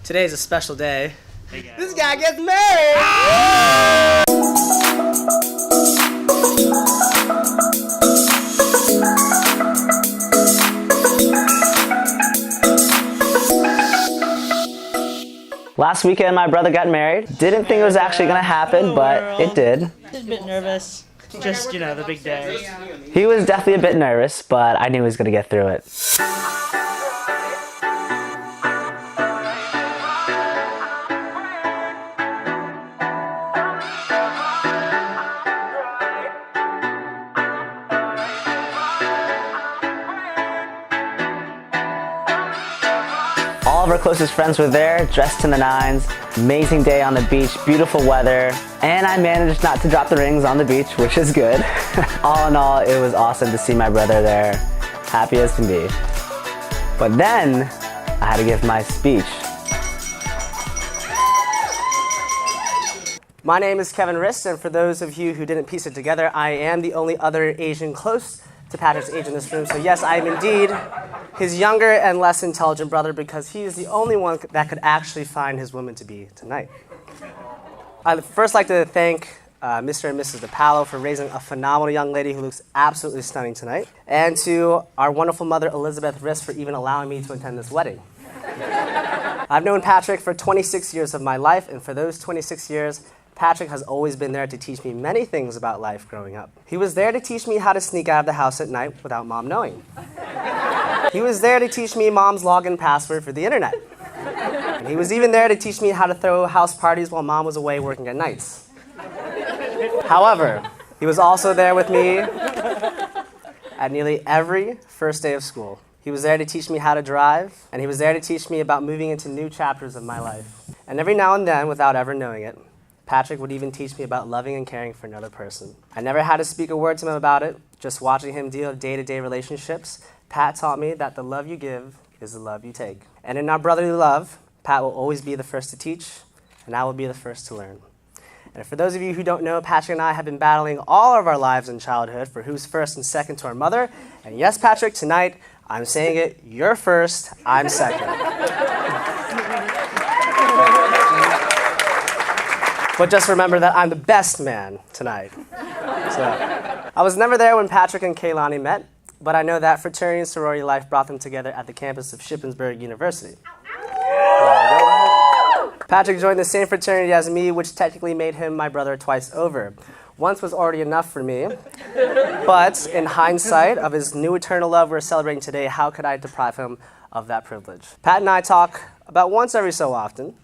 Today's a special day. Hey, This guy gets married! Last weekend, my brother got married. Didn't think it was actually going to happen, but it did. I was a bit nervous. Just, the big day. He was definitely a bit nervous, but I knew he was going to get through it. All of our closest friends were there, dressed to the nines. Amazing day on the beach, beautiful weather, and I managed not to drop the rings on the beach, which is good. All in all, it was awesome to see my brother there, happy as can be. But then, I had to give my speech. My name is Kevin Rist, and for those of you who didn't piece it together, I am the only other Asian close to Patrick's age in this room. So yes, I am indeed his younger and less intelligent brother, because he is the only one that could actually find his woman-to-be tonight. I'd first like to thank Mr. and Mrs. DePalo for raising a phenomenal young lady who looks absolutely stunning tonight, and to our wonderful mother, Elizabeth Rist, for even allowing me to attend this wedding. I've known Patrick for 26 years of my life, and for those 26 years, Patrick has always been there to teach me many things about life growing up. He was there to teach me how to sneak out of the house at night without mom knowing. He was there to teach me mom's login password for the internet. And he was even there to teach me how to throw house parties while mom was away working at nights. However, he was also there with me at nearly every first day of school. He was there to teach me how to drive, and he was there to teach me about moving into new chapters of my life. And every now and then, without ever knowing it, Patrick would even teach me about loving and caring for another person. I never had to speak a word to him about it. Just watching him deal with day-to-day relationships, Pat taught me that the love you give is the love you take. And in our brotherly love, Pat will always be the first to teach, and I will be the first to learn. And for those of you who don't know, Patrick and I have been battling all of our lives in childhood for who's first and second to our mother. And yes, Patrick, tonight, I'm saying it, you're first, I'm second. But just remember that I'm the best man tonight. So, I was never there when Patrick and Kaylani met, but I know that fraternity and sorority life brought them together at the campus of Shippensburg University. Patrick joined the same fraternity as me, which technically made him my brother twice over. Once was already enough for me, but in hindsight of his new eternal love we're celebrating today, how could I deprive him of that privilege? Pat and I talk about once every so often.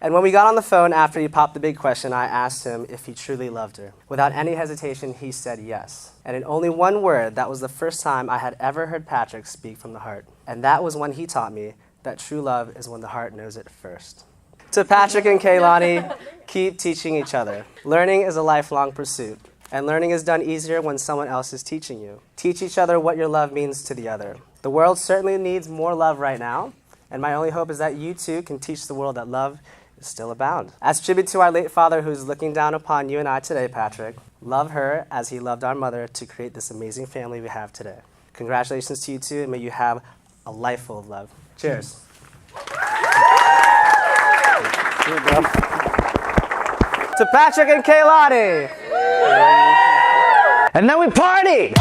And when we got on the phone after he popped the big question, I asked him if he truly loved her. Without any hesitation, he said yes. And in only one word, that was the first time I had ever heard Patrick speak from the heart. And that was when he taught me that true love is when the heart knows it first. To Patrick and Kaylani, keep teaching each other. Learning is a lifelong pursuit. And learning is done easier when someone else is teaching you. Teach each other what your love means to the other. The world certainly needs more love right now. And my only hope is that you too can teach the world that love still abound. As tribute to our late father who's looking down upon you and I today, Patrick, love her as he loved our mother to create this amazing family we have today. Congratulations to you two, and may you have a life full of love. Cheers. To Patrick and Kaylani. And then we party!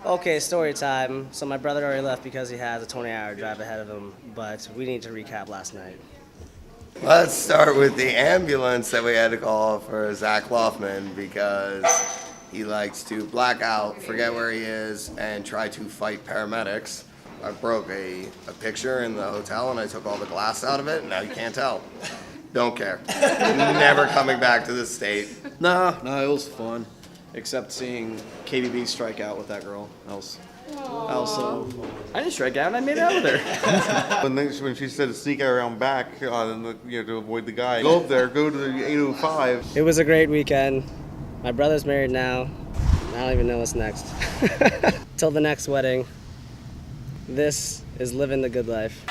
Okay, story time. So my brother already left because he has a 20-hour drive ahead of him, but we need to recap last night. Let's start with the ambulance that we had to call for Zach Loffman because he likes to black out, forget where he is, and try to fight paramedics. I broke a picture in the hotel and I took all the glass out of it, and now you can't tell. Don't care. Never coming back to the state. No, it was fun. Except seeing KBB strike out with that girl. That was I didn't strike out, I made out with her. When she said to sneak around back, to avoid the guy, go up there, go to the 805. It was a great weekend. My brother's married now. I don't even know what's next. Till the next wedding, this is living the good life.